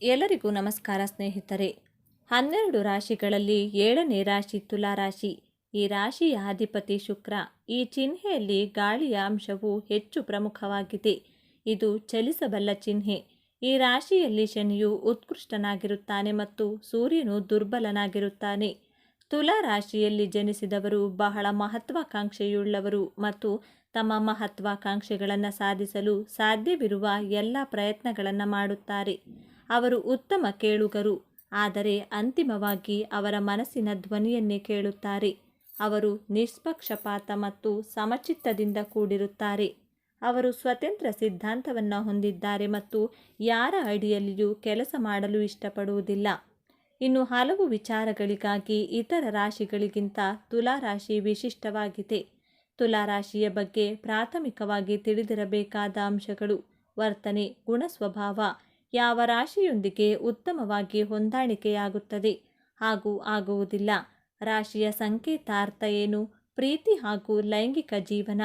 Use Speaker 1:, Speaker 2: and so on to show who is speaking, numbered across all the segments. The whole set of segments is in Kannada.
Speaker 1: ಎಲ್ಲರಿಗೂ ನಮಸ್ಕಾರ ಸ್ನೇಹಿತರೆ. 12 ರಾಶಿಗಳಲ್ಲಿ 7ನೇ ರಾಶಿ ತುಲಾ ರಾಶಿ. ಈ ರಾಶಿಯ ಅಧಿಪತಿ ಶುಕ್ರ. ಈ ಚಿಹ್ನೆಯಲ್ಲಿ ಗಾಳಿಯ ಅಂಶವು ಹೆಚ್ಚು ಪ್ರಮುಖವಾಗಿದೆ. ಇದು ಚಲಿಸಬಲ್ಲ ಚಿಹ್ನೆ. ಈ ರಾಶಿಯಲ್ಲಿ ಶನಿಯು ಉತ್ಕೃಷ್ಟನಾಗಿರುತ್ತಾನೆ ಮತ್ತು ಸೂರ್ಯನು ದುರ್ಬಲನಾಗಿರುತ್ತಾನೆ. ತುಲಾ ರಾಶಿಯಲ್ಲಿ ಜನಿಸಿದವರು ಬಹಳ ಮಹತ್ವಾಕಾಂಕ್ಷೆಯುಳ್ಳವರು ಮತ್ತು ತಮ್ಮ ಮಹತ್ವಾಕಾಂಕ್ಷೆಗಳನ್ನು ಸಾಧಿಸಲು ಸಾಧ್ಯವಿರುವ ಎಲ್ಲ ಪ್ರಯತ್ನಗಳನ್ನು ಮಾಡುತ್ತಾರೆ. ಅವರು ಉತ್ತಮ ಕೇಳುಗರು, ಆದರೆ ಅಂತಿಮವಾಗಿ ಅವರ ಮನಸ್ಸಿನ ಧ್ವನಿಯನ್ನೇ ಕೇಳುತ್ತಾರೆ. ಅವರು ನಿಷ್ಪಕ್ಷಪಾತ ಮತ್ತು ಸಮಚಿತ್ತದಿಂದ ಕೂಡಿರುತ್ತಾರೆ. ಅವರು ಸ್ವತಂತ್ರ ಸಿದ್ಧಾಂತವನ್ನು ಹೊಂದಿದ್ದಾರೆ ಮತ್ತು ಯಾರ ಅಡಿಯಲ್ಲಿಯೂ ಕೆಲಸ ಮಾಡಲು ಇಷ್ಟಪಡುವುದಿಲ್ಲ. ಇನ್ನು ಹಲವು ವಿಚಾರಗಳಿಗಾಗಿ ಇತರ ರಾಶಿಗಳಿಗಿಂತ ತುಲಾ ರಾಶಿ ವಿಶಿಷ್ಟವಾಗಿದೆ. ತುಲಾ ರಾಶಿಯ ಬಗ್ಗೆ ಪ್ರಾಥಮಿಕವಾಗಿ ತಿಳಿದಿರಬೇಕಾದ ಅಂಶಗಳು: ವರ್ತನೆ, ಗುಣಸ್ವಭಾವ, ಯಾವ ರಾಶಿಯೊಂದಿಗೆ ಉತ್ತಮವಾಗಿ ಹೊಂದಾಣಿಕೆಯಾಗುತ್ತದೆ ಹಾಗೂ ಆಗುವುದಿಲ್ಲ, ರಾಶಿಯ ಸಂಕೇತಾರ್ಥ ಏನು, ಪ್ರೀತಿ ಹಾಗೂ ಲೈಂಗಿಕ ಜೀವನ,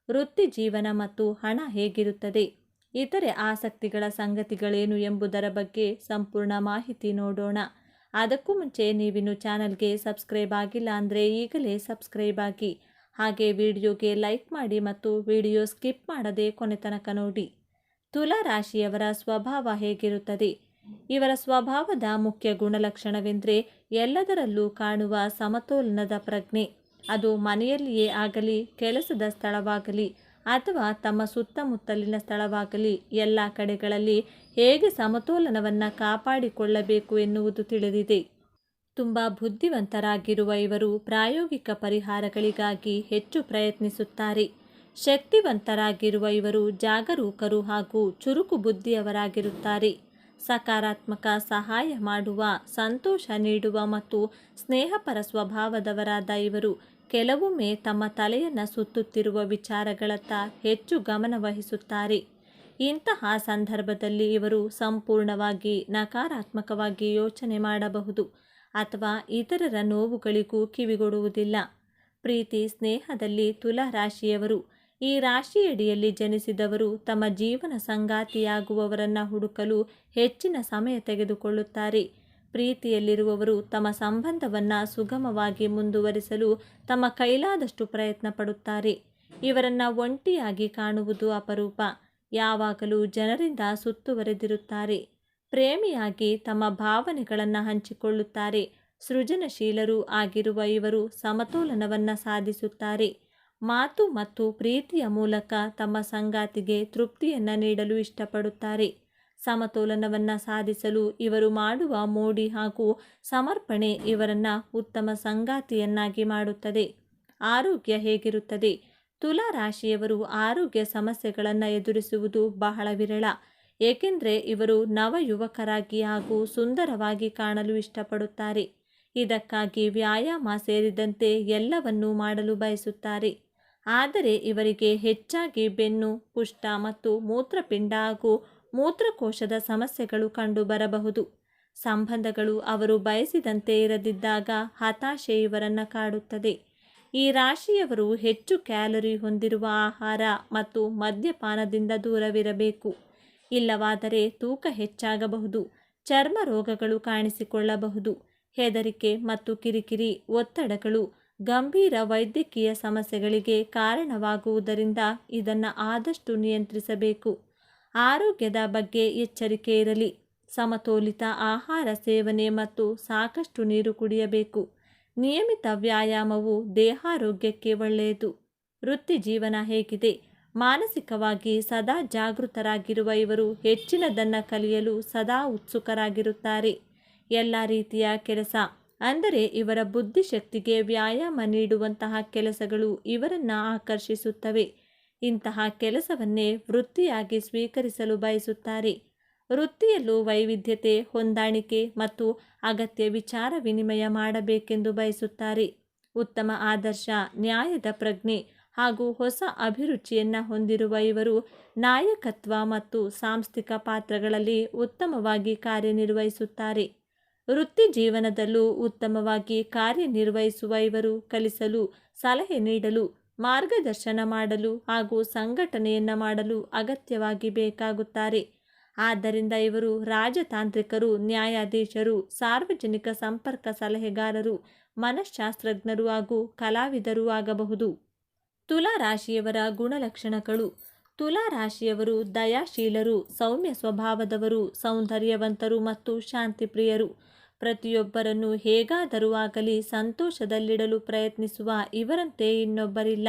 Speaker 1: ವೃತ್ತಿ ಜೀವನ ಮತ್ತು ಹಣ ಹೇಗಿರುತ್ತದೆ, ಇತರೆ ಆಸಕ್ತಿಗಳ ಸಂಗತಿಗಳೇನು ಎಂಬುದರ ಬಗ್ಗೆ ಸಂಪೂರ್ಣ ಮಾಹಿತಿ ನೋಡೋಣ. ಅದಕ್ಕೂ ಮುಂಚೆ ನೀವಿನ್ನು ಚಾನಲ್ಗೆ ಸಬ್ಸ್ಕ್ರೈಬ್ ಆಗಿಲ್ಲ ಅಂದರೆ ಈಗಲೇ ಸಬ್ಸ್ಕ್ರೈಬ್ ಆಗಿ, ಹಾಗೆ ವಿಡಿಯೋಗೆ ಲೈಕ್ ಮಾಡಿ ಮತ್ತು ವಿಡಿಯೋ ಸ್ಕಿಪ್ ಮಾಡದೆ ಕೊನೆ ತನಕ ನೋಡಿ. ತುಲಾ ರಾಶಿಯವರ ಸ್ವಭಾವ ಹೇಗಿರುತ್ತದೆ? ಇವರ ಸ್ವಭಾವದ ಮುಖ್ಯ ಗುಣಲಕ್ಷಣವೆಂದರೆ ಎಲ್ಲದರಲ್ಲೂ ಕಾಣುವ ಸಮತೋಲನದ ಪ್ರಜ್ಞೆ. ಅದು ಮನೆಯಲ್ಲಿಯೇ ಆಗಲಿ, ಕೆಲಸದ ಸ್ಥಳವಾಗಲಿ ಅಥವಾ ತಮ್ಮ ಸುತ್ತಮುತ್ತಲಿನ ಸ್ಥಳವಾಗಲಿ, ಎಲ್ಲ ಕಡೆಗಳಲ್ಲಿ ಹೇಗೆ ಸಮತೋಲನವನ್ನು ಕಾಪಾಡಿಕೊಳ್ಳಬೇಕು ಎನ್ನುವುದು ತಿಳಿದಿದೆ. ತುಂಬ ಬುದ್ಧಿವಂತರಾಗಿರುವ ಇವರು ಪ್ರಾಯೋಗಿಕ ಪರಿಹಾರಗಳಿಗಾಗಿ ಹೆಚ್ಚು ಪ್ರಯತ್ನಿಸುತ್ತಾರೆ. ಶಕ್ತಿವಂತರಾಗಿರುವ ಇವರು ಜಾಗರೂಕರು ಹಾಗೂ ಚುರುಕು ಬುದ್ಧಿಯವರಾಗಿರುತ್ತಾರೆ. ಸಕಾರಾತ್ಮಕ, ಸಹಾಯ ಮಾಡುವ, ಸಂತೋಷ ನೀಡುವ ಮತ್ತು ಸ್ನೇಹಪರ ಸ್ವಭಾವದವರಾದ ಇವರು ಕೆಲವೊಮ್ಮೆ ತಮ್ಮ ತಲೆಯನ್ನು ಸುತ್ತುತ್ತಿರುವ ವಿಚಾರಗಳತ್ತ ಹೆಚ್ಚು ಗಮನ ವಹಿಸುತ್ತಾರೆ. ಇಂತಹ ಸಂದರ್ಭದಲ್ಲಿ ಇವರು ಸಂಪೂರ್ಣವಾಗಿ ನಕಾರಾತ್ಮಕವಾಗಿ ಯೋಚನೆ ಮಾಡಬಹುದು ಅಥವಾ ಇತರರ ನೋವುಗಳಿಗೂ ಕಿವಿಗೊಡುವುದಿಲ್ಲ. ಪ್ರೀತಿ, ಸ್ನೇಹದಲ್ಲಿ ತುಲಾ ರಾಶಿಯವರು. ಈ ರಾಶಿಯಡಿಯಲ್ಲಿ ಜನಿಸಿದವರು ತಮ್ಮ ಜೀವನ ಸಂಗಾತಿಯಾಗುವವರನ್ನು ಹುಡುಕಲು ಹೆಚ್ಚಿನ ಸಮಯ ತೆಗೆದುಕೊಳ್ಳುತ್ತಾರೆ. ಪ್ರೀತಿಯಲ್ಲಿರುವವರು ತಮ್ಮ ಸಂಬಂಧವನ್ನು ಸುಗಮವಾಗಿ ಮುಂದುವರಿಸಲು ತಮ್ಮ ಕೈಲಾದಷ್ಟು ಪ್ರಯತ್ನ ಪಡುತ್ತಾರೆ. ಇವರನ್ನು ಒಂಟಿಯಾಗಿ ಕಾಣುವುದು ಅಪರೂಪ. ಯಾವಾಗಲೂ ಜನರಿಂದ ಸುತ್ತುವರೆದಿರುತ್ತಾರೆ. ಪ್ರೇಮಿಯಾಗಿ ತಮ್ಮ ಭಾವನೆಗಳನ್ನು ಹಂಚಿಕೊಳ್ಳುತ್ತಾರೆ. ಸೃಜನಶೀಲರೂ ಆಗಿರುವ ಇವರು ಸಮತೋಲನವನ್ನು ಸಾಧಿಸುತ್ತಾರೆ. ಮಾತು ಮತ್ತು ಪ್ರೀತಿಯ ಮೂಲಕ ತಮ್ಮ ಸಂಗಾತಿಗೆ ತೃಪ್ತಿಯನ್ನು ನೀಡಲು ಇಷ್ಟಪಡುತ್ತಾರೆ. ಸಮತೋಲನವನ್ನು ಸಾಧಿಸಲು ಇವರು ಮಾಡುವ ಮೋಡಿ ಹಾಗೂ ಸಮರ್ಪಣೆ ಇವರನ್ನು ಉತ್ತಮ ಸಂಗಾತಿಯನ್ನಾಗಿ ಮಾಡುತ್ತದೆ. ಆರೋಗ್ಯ ಹೇಗಿರುತ್ತದೆ? ತುಲಾ ರಾಶಿಯವರು ಆರೋಗ್ಯ ಸಮಸ್ಯೆಗಳನ್ನು ಎದುರಿಸುವುದು ಬಹಳ ವಿರಳ, ಏಕೆಂದರೆ ಇವರು ನವಯುವಕರಾಗಿ ಹಾಗೂ ಸುಂದರವಾಗಿ ಕಾಣಲು ಇಷ್ಟಪಡುತ್ತಾರೆ. ಇದಕ್ಕಾಗಿ ವ್ಯಾಯಾಮ ಸೇರಿದಂತೆ ಎಲ್ಲವನ್ನೂ ಮಾಡಲು ಬಯಸುತ್ತಾರೆ. ಆದರೆ ಇವರಿಗೆ ಹೆಚ್ಚಾಗಿ ಬೆನ್ನು, ಪುಷ್ಟ ಮತ್ತು ಮೂತ್ರಪಿಂಡ ಹಾಗೂ ಮೂತ್ರಕೋಶದ ಸಮಸ್ಯೆಗಳು ಕಂಡುಬರಬಹುದು. ಸಂಬಂಧಗಳು ಅವರು ಬಯಸಿದಂತೆ ಇರದಿದ್ದಾಗ ಹತಾಶೆ ಇವರನ್ನು ಕಾಡುತ್ತದೆ. ಈ ರಾಶಿಯವರು ಹೆಚ್ಚು ಕ್ಯಾಲರಿ ಹೊಂದಿರುವ ಆಹಾರ ಮತ್ತು ಮದ್ಯಪಾನದಿಂದ ದೂರವಿರಬೇಕು. ಇಲ್ಲವಾದರೆ ತೂಕ ಹೆಚ್ಚಾಗಬಹುದು, ಚರ್ಮ ರೋಗಗಳು ಕಾಣಿಸಿಕೊಳ್ಳಬಹುದು. ಹೆದರಿಕೆ ಮತ್ತು ಕಿರಿಕಿರಿ, ಒತ್ತಡಗಳು ಗಂಭೀರ ವೈದ್ಯಕೀಯ ಸಮಸ್ಯೆಗಳಿಗೆ ಕಾರಣವಾಗುವುದರಿಂದ ಇದನ್ನು ಆದಷ್ಟು ನಿಯಂತ್ರಿಸಬೇಕು. ಆರೋಗ್ಯದ ಬಗ್ಗೆ ಎಚ್ಚರಿಕೆ ಇರಲಿ. ಸಮತೋಲಿತ ಆಹಾರ ಸೇವನೆ ಮತ್ತು ಸಾಕಷ್ಟು ನೀರು ಕುಡಿಯಬೇಕು. ನಿಯಮಿತ ವ್ಯಾಯಾಮವು ದೇಹಾರೋಗ್ಯಕ್ಕೆ ಒಳ್ಳೆಯದು. ವೃತ್ತಿ ಜೀವನ ಹೇಗಿದೆ? ಮಾನಸಿಕವಾಗಿ ಸದಾ ಜಾಗೃತರಾಗಿರುವ ಇವರು ಹೆಚ್ಚಿನದನ್ನು ಕಲಿಯಲು ಸದಾ ಉತ್ಸುಕರಾಗಿರುತ್ತಾರೆ. ಎಲ್ಲ ರೀತಿಯ ಕೆಲಸ, ಅಂದರೆ ಇವರ ಬುದ್ಧಿಶಕ್ತಿಗೆ ವ್ಯಾಯಾಮ ನೀಡುವಂತಹ ಕೆಲಸಗಳು ಇವರನ್ನು ಆಕರ್ಷಿಸುತ್ತವೆ. ಇಂತಹ ಕೆಲಸವನ್ನೇ ವೃತ್ತಿಯಾಗಿ ಸ್ವೀಕರಿಸಲು ಬಯಸುತ್ತಾರೆ. ವೃತ್ತಿಯಲ್ಲೂ ವೈವಿಧ್ಯತೆ, ಹೊಂದಾಣಿಕೆ ಮತ್ತು ಅಗತ್ಯ ವಿಚಾರ ವಿನಿಮಯ ಮಾಡಬೇಕೆಂದು ಬಯಸುತ್ತಾರೆ. ಉತ್ತಮ ಆದರ್ಶ, ನ್ಯಾಯದ ಪ್ರಜ್ಞೆ ಹಾಗೂ ಹೊಸ ಅಭಿರುಚಿಯನ್ನು ಹೊಂದಿರುವ ಇವರು ನಾಯಕತ್ವ ಮತ್ತು ಸಾಂಸ್ಥಿಕ ಪಾತ್ರಗಳಲ್ಲಿ ಉತ್ತಮವಾಗಿ ಕಾರ್ಯನಿರ್ವಹಿಸುತ್ತಾರೆ. ವೃತ್ತಿ ಜೀವನದಲ್ಲೂ ಉತ್ತಮವಾಗಿ ಕಾರ್ಯನಿರ್ವಹಿಸುವ ಇವರು ಕಲಿಸಲು, ಸಲಹೆ ನೀಡಲು, ಮಾರ್ಗದರ್ಶನ ಮಾಡಲು ಹಾಗೂ ಸಂಘಟನೆಯನ್ನು ಮಾಡಲು ಅಗತ್ಯವಾಗಿ ಬೇಕಾಗುತ್ತಾರೆ. ಆದ್ದರಿಂದ ಇವರು ರಾಜತಾಂತ್ರಿಕರು, ನ್ಯಾಯಾಧೀಶರು, ಸಾರ್ವಜನಿಕ ಸಂಪರ್ಕ ಸಲಹೆಗಾರರು, ಮನಃಶಾಸ್ತ್ರಜ್ಞರು ಹಾಗೂ ಕಲಾವಿದರೂ ಆಗಬಹುದು. ತುಲಾ ರಾಶಿಯವರ ಗುಣಲಕ್ಷಣಗಳು. ತುಲಾ ರಾಶಿಯವರು ದಯಾಶೀಲರು, ಸೌಮ್ಯ ಸ್ವಭಾವದವರು, ಸೌಂದರ್ಯವಂತರು ಮತ್ತು ಶಾಂತಿಪ್ರಿಯರು. ಪ್ರತಿಯೊಬ್ಬರನ್ನು ಹೇಗಾದರೂ ಆಗಲಿ ಸಂತೋಷದಲ್ಲಿಡಲು ಪ್ರಯತ್ನಿಸುವ ಇವರಂತೆ ಇನ್ನೊಬ್ಬರಿಲ್ಲ.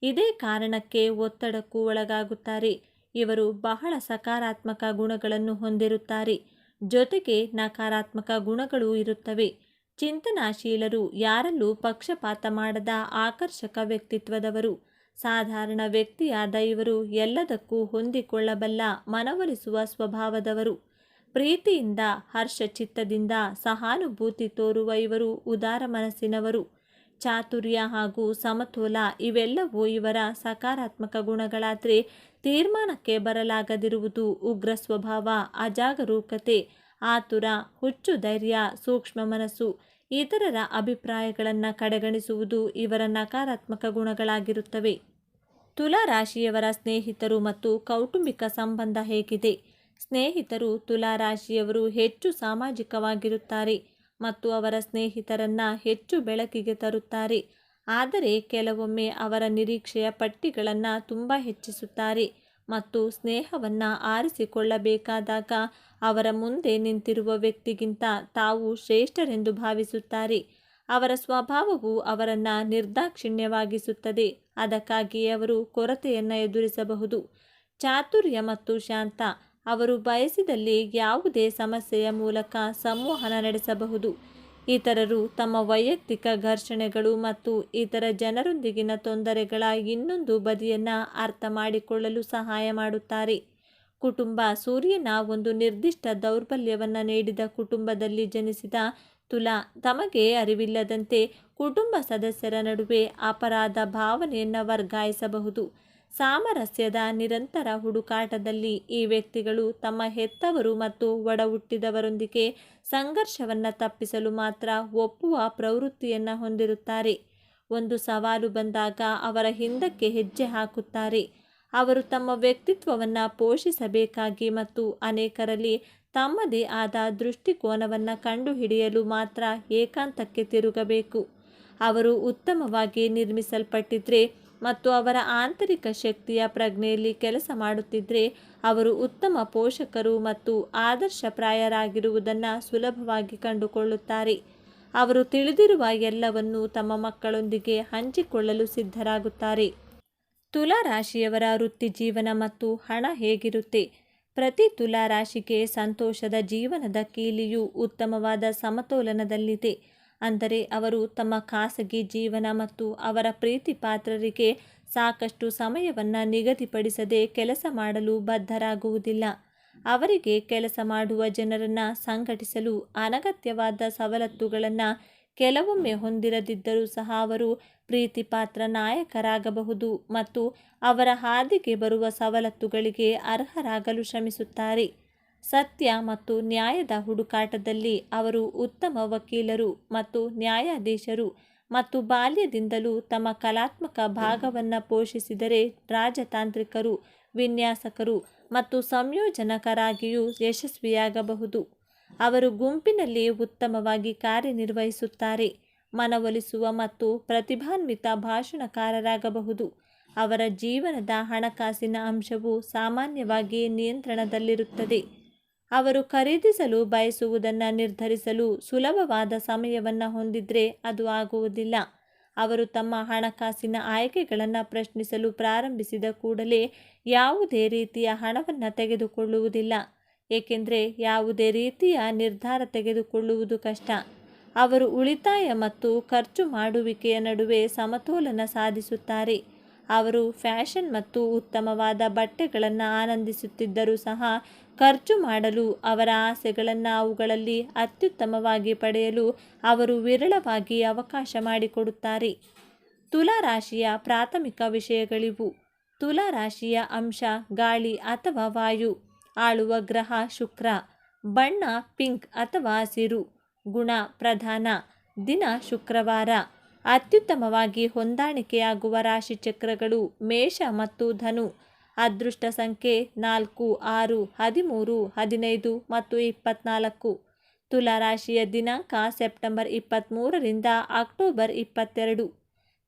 Speaker 1: ಇದೇ ಕಾರಣಕ್ಕೆ ಒತ್ತಡಕ್ಕೂ ಒಳಗಾಗುತ್ತಾರೆ. ಇವರು ಬಹಳ ಸಕಾರಾತ್ಮಕ ಗುಣಗಳನ್ನು ಹೊಂದಿರುತ್ತಾರೆ. ಜೊತೆಗೆ ನಕಾರಾತ್ಮಕ ಗುಣಗಳೂ ಇರುತ್ತವೆ. ಚಿಂತನಾಶೀಲರು, ಯಾರಲ್ಲೂ ಪಕ್ಷಪಾತ ಮಾಡದ ಆಕರ್ಷಕ ವ್ಯಕ್ತಿತ್ವದವರು. ಸಾಧಾರಣ ವ್ಯಕ್ತಿಯಾದ ಇವರು ಎಲ್ಲದಕ್ಕೂ ಹೊಂದಿಕೊಳ್ಳಬಲ್ಲ ಮನವೊಲಿಸುವ ಸ್ವಭಾವದವರು. ಪ್ರೀತಿಯಿಂದ, ಹರ್ಷಚಿತ್ತದಿಂದ ಸಹಾನುಭೂತಿ ತೋರುವ ಇವರು ಉದಾರ ಮನಸ್ಸಿನವರು. ಚಾತುರ್ಯ ಹಾಗೂ ಸಮತೋಲ ಇವೆಲ್ಲವೂ ಇವರ ಸಕಾರಾತ್ಮಕ ಗುಣಗಳಾದರೆ, ತೀರ್ಮಾನಕ್ಕೆ ಬರಲಾಗದಿರುವುದು, ಉಗ್ರ ಸ್ವಭಾವ, ಅಜಾಗರೂಕತೆ, ಆತುರ, ಹುಚ್ಚು ಧೈರ್ಯ, ಸೂಕ್ಷ್ಮ ಮನಸ್ಸು, ಇತರರ ಅಭಿಪ್ರಾಯಗಳನ್ನು ಕಡೆಗಣಿಸುವುದು ಇವರ ನಕಾರಾತ್ಮಕ ಗುಣಗಳಾಗಿರುತ್ತವೆ. ತುಲಾ ರಾಶಿಯವರ ಸ್ನೇಹಿತರು ಮತ್ತು ಕೌಟುಂಬಿಕ ಸಂಬಂಧ ಹೇಗಿದೆ? ಸ್ನೇಹಿತರು ತುಲಾ ರಾಶಿಯವರು ಹೆಚ್ಚು ಸಾಮಾಜಿಕವಾಗಿರುತ್ತಾರೆ ಮತ್ತು ಅವರ ಸ್ನೇಹಿತರನ್ನು ಹೆಚ್ಚು ಬೆಳಕಿಗೆ ತರುತ್ತಾರೆ. ಆದರೆ ಕೆಲವೊಮ್ಮೆ ಅವರ ನಿರೀಕ್ಷೆಯ ಪಟ್ಟಿಗಳನ್ನು ತುಂಬ ಹೆಚ್ಚಿಸುತ್ತಾರೆ ಮತ್ತು ಸ್ನೇಹವನ್ನು ಆರಿಸಿಕೊಳ್ಳಬೇಕಾದಾಗ ಅವರ ಮುಂದೆ ನಿಂತಿರುವ ವ್ಯಕ್ತಿಗಿಂತ ತಾವು ಶ್ರೇಷ್ಠರೆಂದು ಭಾವಿಸುತ್ತಾರೆ. ಅವರ ಸ್ವಭಾವವು ಅವರನ್ನು ನಿರ್ದಾಕ್ಷಿಣ್ಯವಾಗಿಸುತ್ತದೆ. ಅದಕ್ಕಾಗಿಯೇ ಅವರು ಕೊರತೆಯನ್ನು ಎದುರಿಸಬಹುದು. ಚಾತುರ್ಯ ಮತ್ತು ಶಾಂತ. ಅವರು ಬಯಸಿದಲ್ಲಿ ಯಾವುದೇ ಸಮಸ್ಯೆಯ ಮೂಲಕ ಸಂವಹನ ನಡೆಸಬಹುದು. ಇತರರು ತಮ್ಮ ವೈಯಕ್ತಿಕ ಘರ್ಷಣೆಗಳು ಮತ್ತು ಇತರ ಜನರೊಂದಿಗಿನ ತೊಂದರೆಗಳ ಇನ್ನೊಂದು ಬದಿಯನ್ನು ಅರ್ಥ ಮಾಡಿಕೊಳ್ಳಲು ಸಹಾಯ ಮಾಡುತ್ತಾರೆ. ಕುಟುಂಬ. ಸೂರ್ಯನ ಒಂದು ನಿರ್ದಿಷ್ಟ ದೌರ್ಬಲ್ಯವನ್ನು ನೀಡಿದ ಕುಟುಂಬದಲ್ಲಿ ಜನಿಸಿದ ತುಲಾ ತಮಗೆ ಅರಿವಿಲ್ಲದಂತೆ ಕುಟುಂಬ ಸದಸ್ಯರ ನಡುವೆ ಅಪರಾಧ ಭಾವನೆಯನ್ನು ವರ್ಗಾಯಿಸಬಹುದು. ಸಾಮರಸ್ಯದ ನಿರಂತರ ಹುಡುಕಾಟದಲ್ಲಿ ಈ ವ್ಯಕ್ತಿಗಳು ತಮ್ಮ ಹೆತ್ತವರು ಮತ್ತು ಒಡ ಹುಟ್ಟಿದವರೊಂದಿಗೆ ಸಂಘರ್ಷವನ್ನು ತಪ್ಪಿಸಲು ಮಾತ್ರ ಒಪ್ಪುವ ಪ್ರವೃತ್ತಿಯನ್ನು ಹೊಂದಿರುತ್ತಾರೆ. ಒಂದು ಸವಾಲು ಬಂದಾಗ ಅವರ ಹಿಂದಕ್ಕೆ ಹೆಜ್ಜೆ ಹಾಕುತ್ತಾರೆ. ಅವರು ತಮ್ಮ ವ್ಯಕ್ತಿತ್ವವನ್ನು ಪೋಷಿಸಬೇಕಾಗಿ ಮತ್ತು ಅನೇಕರಲ್ಲಿ ತಮ್ಮದೇ ಆದ ದೃಷ್ಟಿಕೋನವನ್ನು ಕಂಡುಹಿಡಿಯಲು ಮಾತ್ರ ಏಕಾಂತಕ್ಕೆ ತಿರುಗಬೇಕು. ಅವರು ಉತ್ತಮವಾಗಿ ನಿರ್ಮಿಸಲ್ಪಟ್ಟಿದ್ರೆ ಮತ್ತು ಅವರ ಆಂತರಿಕ ಶಕ್ತಿಯ ಪ್ರಜ್ಞೆಯಲ್ಲಿ ಕೆಲಸ ಮಾಡುತ್ತಿದ್ದರೆ ಅವರು ಉತ್ತಮ ಪೋಷಕರು ಮತ್ತು ಆದರ್ಶಪ್ರಾಯರಾಗಿರುವುದನ್ನು ಸುಲಭವಾಗಿ ಕಂಡುಕೊಳ್ಳುತ್ತಾರೆ. ಅವರು ತಿಳಿದಿರುವ ಎಲ್ಲವನ್ನೂ ತಮ್ಮ ಮಕ್ಕಳೊಂದಿಗೆ ಹಂಚಿಕೊಳ್ಳಲು ಸಿದ್ಧರಾಗುತ್ತಾರೆ. ತುಲಾ ರಾಶಿಯವರ ವೃತ್ತಿ ಜೀವನ ಮತ್ತು ಹಣ ಹೇಗಿರುತ್ತೆ? ಪ್ರತಿ ತುಲಾ ರಾಶಿಗೆ ಸಂತೋಷದ ಜೀವನದ ಕೀಲಿಯು ಉತ್ತಮವಾದ ಸಮತೋಲನದಲ್ಲಿದೆ. ಅಂದರೆ ಅವರು ತಮ್ಮ ಖಾಸಗಿ ಜೀವನ ಮತ್ತು ಅವರ ಪ್ರೀತಿ ಪಾತ್ರರಿಗೆ ಸಾಕಷ್ಟು ಸಮಯವನ್ನು ನಿಗದಿಪಡಿಸದೆ ಕೆಲಸ ಮಾಡಲು ಬದ್ಧರಾಗುವುದಿಲ್ಲ. ಅವರಿಗೆ ಕೆಲಸ ಮಾಡುವ ಜನರನ್ನು ಸಂಘಟಿಸಲು ಅನಗತ್ಯವಾದ ಸವಲತ್ತುಗಳನ್ನು ಕೆಲವೊಮ್ಮೆ ಹೊಂದಿರದಿದ್ದರೂ ಸಹ ಅವರು ಪ್ರೀತಿಪಾತ್ರ ನಾಯಕರಾಗಬಹುದು ಮತ್ತು ಅವರ ಹಾದಿಗೆ ಬರುವ ಸವಲತ್ತುಗಳಿಗೆ ಅರ್ಹರಾಗಲು ಶ್ರಮಿಸುತ್ತಾರೆ. ಸತ್ಯ ಮತ್ತು ನ್ಯಾಯದ ಹುಡುಕಾಟದಲ್ಲಿ ಅವರು ಉತ್ತಮ ವಕೀಲರು ಮತ್ತು ನ್ಯಾಯಾಧೀಶರು ಮತ್ತು ಬಾಲ್ಯದಿಂದಲೂ ತಮ್ಮ ಕಲಾತ್ಮಕ ಭಾಗವನ್ನು ಪೋಷಿಸಿದರೆ ರಾಜತಾಂತ್ರಿಕರು, ವಿನ್ಯಾಸಕರು ಮತ್ತು ಸಂಯೋಜಕರಾಗಿಯೂ ಯಶಸ್ವಿಯಾಗಬಹುದು. ಅವರು ಗುಂಪಿನಲ್ಲಿ ಉತ್ತಮವಾಗಿ ಕಾರ್ಯನಿರ್ವಹಿಸುತ್ತಾರೆ, ಮನವೊಲಿಸುವ ಮತ್ತು ಪ್ರತಿಭಾನ್ವಿತ ಭಾಷಣಕಾರರಾಗಬಹುದು. ಅವರ ಜೀವನದ ಹಣಕಾಸಿನ ಅಂಶವು ಸಾಮಾನ್ಯವಾಗಿ ನಿಯಂತ್ರಣದಲ್ಲಿರುತ್ತದೆ. ಅವರು ಖರೀದಿಸಲು ಬಯಸುವುದನ್ನು ನಿರ್ಧರಿಸಲು ಸುಲಭವಾದ ಸಮಯವನ್ನು ಹೊಂದಿದ್ರೆ ಅದು ಆಗುವುದಿಲ್ಲ. ಅವರು ತಮ್ಮ ಹಣಕಾಸಿನ ಆಯ್ಕೆಗಳನ್ನು ಪ್ರಶ್ನಿಸಲು ಪ್ರಾರಂಭಿಸಿದ ಕೂಡಲೇ ಯಾವುದೇ ರೀತಿಯ ಹಣವನ್ನು ತೆಗೆದುಕೊಳ್ಳುವುದಿಲ್ಲ, ಏಕೆಂದರೆ ಯಾವುದೇ ರೀತಿಯ ನಿರ್ಧಾರ ತೆಗೆದುಕೊಳ್ಳುವುದು ಕಷ್ಟ. ಅವರು ಉಳಿತಾಯ ಮತ್ತು ಖರ್ಚು ಮಾಡುವಿಕೆಯ ನಡುವೆ ಸಮತೋಲನ ಸಾಧಿಸುತ್ತಾರೆ. ಅವರು ಫ್ಯಾಷನ್ ಮತ್ತು ಉತ್ತಮವಾದ ಬಟ್ಟೆಗಳನ್ನು ಆನಂದಿಸುತ್ತಿದ್ದರೂ ಸಹ ಖರ್ಚು ಮಾಡಲು ಅವರ ಆಸೆಗಳನ್ನು ಅವುಗಳಲ್ಲಿ ಅತ್ಯುತ್ತಮವಾಗಿ ಪಡೆಯಲು ಅವರು ವಿರಳವಾಗಿ ಅವಕಾಶ ಮಾಡಿಕೊಡುತ್ತಾರೆ. ತುಲಾ ರಾಶಿಯ ಪ್ರಾಥಮಿಕ ವಿಷಯಗಳಿವು. ತುಲಾ ರಾಶಿಯ ಅಂಶ ಗಾಳಿ ಅಥವಾ ವಾಯು. ಆಳುವ ಗ್ರಹ ಶುಕ್ರ. ಬಣ್ಣ ಪಿಂಕ್ ಅಥವಾ ಹಸಿರು. ಗುಣ ಪ್ರಧಾನ. ದಿನ ಶುಕ್ರವಾರ. ಅತ್ಯುತ್ತಮವಾಗಿ ಹೊಂದಾಣಿಕೆಯಾಗುವ ರಾಶಿಚಕ್ರಗಳು ಮೇಷ ಮತ್ತು ಧನು. ಅದೃಷ್ಟ ಸಂಖ್ಯೆ 4, 6, 13, 15 ಮತ್ತು 24. ತುಲಾ ರಾಶಿಯ ದಿನಾಂಕ ಸೆಪ್ಟೆಂಬರ್ 23ರಿಂದ ಅಕ್ಟೋಬರ್ 22.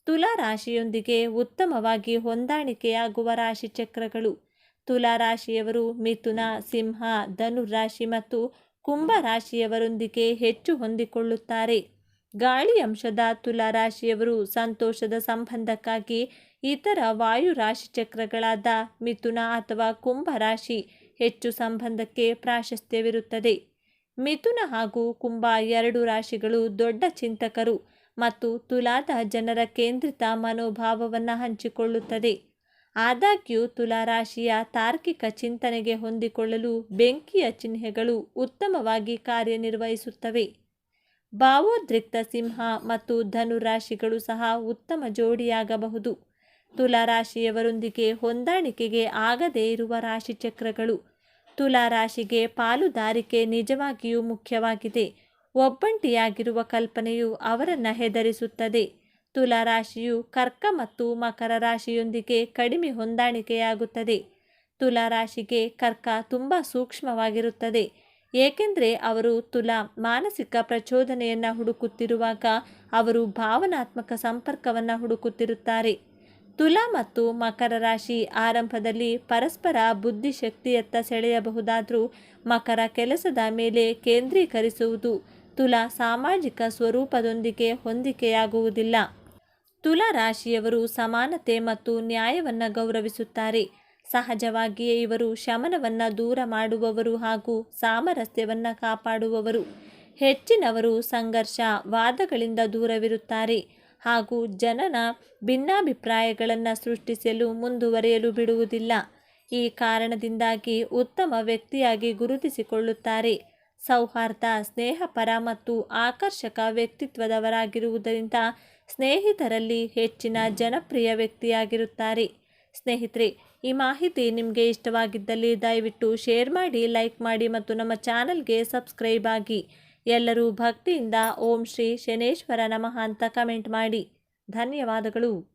Speaker 1: ತುಲಾ ರಾಶಿಯೊಂದಿಗೆ ಉತ್ತಮವಾಗಿ ಹೊಂದಾಣಿಕೆಯಾಗುವ ರಾಶಿಚಕ್ರಗಳು. ತುಲಾ ರಾಶಿಯವರು ಮಿಥುನ, ಸಿಂಹ, ಧನುರಾಶಿ ಮತ್ತು ಕುಂಭ ರಾಶಿಯವರೊಂದಿಗೆ ಹೆಚ್ಚು ಹೊಂದಿಕೊಳ್ಳುತ್ತಾರೆ. ಗಾಳಿ ಅಂಶದ ತುಲಾ ರಾಶಿಯವರು ಸಂತೋಷದ ಸಂಬಂಧಕ್ಕಾಗಿ ಇತರ ವಾಯು ರಾಶಿಚಕ್ರಗಳಾದ ಮಿಥುನ ಅಥವಾ ಕುಂಭ ರಾಶಿ ಹೆಚ್ಚು ಸಂಬಂಧಕ್ಕೆ ಪ್ರಾಶಸ್ತ್ಯವಿರುತ್ತದೆ. ಮಿಥುನ ಹಾಗೂ ಕುಂಭ ಎರಡು ರಾಶಿಗಳು ದೊಡ್ಡ ಚಿಂತಕರು ಮತ್ತು ತುಲಾದ ಜನರ ಕೇಂದ್ರಿತ ಮನೋಭಾವವನ್ನು ಹಂಚಿಕೊಳ್ಳುತ್ತದೆ. ಆದಾಗ್ಯೂ ತುಲಾ ರಾಶಿಯ ತಾರ್ಕಿಕ ಚಿಂತನೆಗೆ ಹೊಂದಿಕೊಳ್ಳಲು ಬೆಂಕಿಯ ಚಿಹ್ನೆಗಳು ಉತ್ತಮವಾಗಿ ಕಾರ್ಯನಿರ್ವಹಿಸುತ್ತವೆ. ಭಾವೋದ್ರಿಕ್ತ ಸಿಂಹ ಮತ್ತು ಧನುರಾಶಿಗಳು ಸಹ ಉತ್ತಮ ಜೋಡಿಯಾಗಬಹುದು. ತುಲಾ ರಾಶಿಯವರೊಂದಿಗೆ ಹೊಂದಾಣಿಕೆಗೆ ಆಗದೇ ಇರುವ ರಾಶಿಚಕ್ರಗಳು. ತುಲಾ ರಾಶಿಗೆ ಪಾಲುದಾರಿಕೆ ನಿಜವಾಗಿಯೂ ಮುಖ್ಯವಾಗಿದೆ. ಒಬ್ಬಂಟಿಯಾಗಿರುವ ಕಲ್ಪನೆಯು ಅವರನ್ನು ಹೆದರಿಸುತ್ತದೆ. ತುಲಾ ರಾಶಿಯು ಕರ್ಕ ಮತ್ತು ಮಕರ ರಾಶಿಯೊಂದಿಗೆ ಕಡಿಮೆ ಹೊಂದಾಣಿಕೆಯಾಗುತ್ತದೆ. ತುಲಾ ರಾಶಿಗೆ ಕರ್ಕ ತುಂಬ ಸೂಕ್ಷ್ಮವಾಗಿರುತ್ತದೆ, ಏಕೆಂದರೆ ಅವರು ತುಲಾ ಮಾನಸಿಕ ಪ್ರಚೋದನೆಯನ್ನು ಹುಡುಕುತ್ತಿರುವಾಗ ಅವರು ಭಾವನಾತ್ಮಕ ಸಂಪರ್ಕವನ್ನು ಹುಡುಕುತ್ತಿರುತ್ತಾರೆ. ತುಲಾ ಮತ್ತು ಮಕರ ರಾಶಿ ಆರಂಭದಲ್ಲಿ ಪರಸ್ಪರ ಬುದ್ಧಿಶಕ್ತಿಯತ್ತ ಸೆಳೆಯಬಹುದಾದರೂ ಮಕರ ಕೆಲಸದ ಮೇಲೆ ಕೇಂದ್ರೀಕರಿಸುವುದು, ತುಲಾ ಸಾಮಾಜಿಕ ಸ್ವರೂಪದೊಂದಿಗೆ ಹೊಂದಿಕೆಯಾಗುವುದಿಲ್ಲ. ತುಲಾ ರಾಶಿಯವರು ಸಮಾನತೆ ಮತ್ತು ನ್ಯಾಯವನ್ನು ಗೌರವಿಸುತ್ತಾರೆ. ಸಹಜವಾಗಿಯೇ ಇವರು ಶಮನವನ್ನು ದೂರ ಮಾಡುವವರು ಹಾಗೂ ಸಾಮರಸ್ಯವನ್ನು ಕಾಪಾಡುವವರು. ಹೆಚ್ಚಿನವರು ಸಂಘರ್ಷ, ವಾದಗಳಿಂದ ದೂರವಿರುತ್ತಾರೆ ಹಾಗೂ ಜನನ ಭಿನ್ನಾಭಿಪ್ರಾಯಗಳನ್ನು ಸೃಷ್ಟಿಸಲು ಮುಂದುವರಿಯಲು ಬಿಡುವುದಿಲ್ಲ. ಈ ಕಾರಣದಿಂದಾಗಿ ಉತ್ತಮ ವ್ಯಕ್ತಿಯಾಗಿ ಗುರುತಿಸಿಕೊಳ್ಳುತ್ತಾರೆ. ಸೌಹಾರ್ದ, ಸ್ನೇಹಪರ ಮತ್ತು ಆಕರ್ಷಕ ವ್ಯಕ್ತಿತ್ವದವರಾಗಿರುವುದರಿಂದ ಸ್ನೇಹಿತರಲ್ಲಿ ಹೆಚ್ಚಿನ ಜನಪ್ರಿಯ ವ್ಯಕ್ತಿಯಾಗಿರುತ್ತಾರೆ. ಸ್ನೇಹಿತರೆ, ಈ ಮಾಹಿತಿ ನಿಮಗೆ ಇಷ್ಟವಾಗಿದ್ದಲ್ಲಿ ದಯವಿಟ್ಟು ಶೇರ್ ಮಾಡಿ, ಲೈಕ್ ಮಾಡಿ ಮತ್ತು ನಮ್ಮ ಚಾನಲ್ಗೆ ಸಬ್ಸ್ಕ್ರೈಬ್ ಆಗಿ. ಎಲ್ಲರೂ ಭಕ್ತಿಯಿಂದ ಓಂ ಶ್ರೀ ಶನೇಶ್ವರ ನಮಃ ಅಂತ ಕಮೆಂಟ್ ಮಾಡಿ. ಧನ್ಯವಾದಗಳು.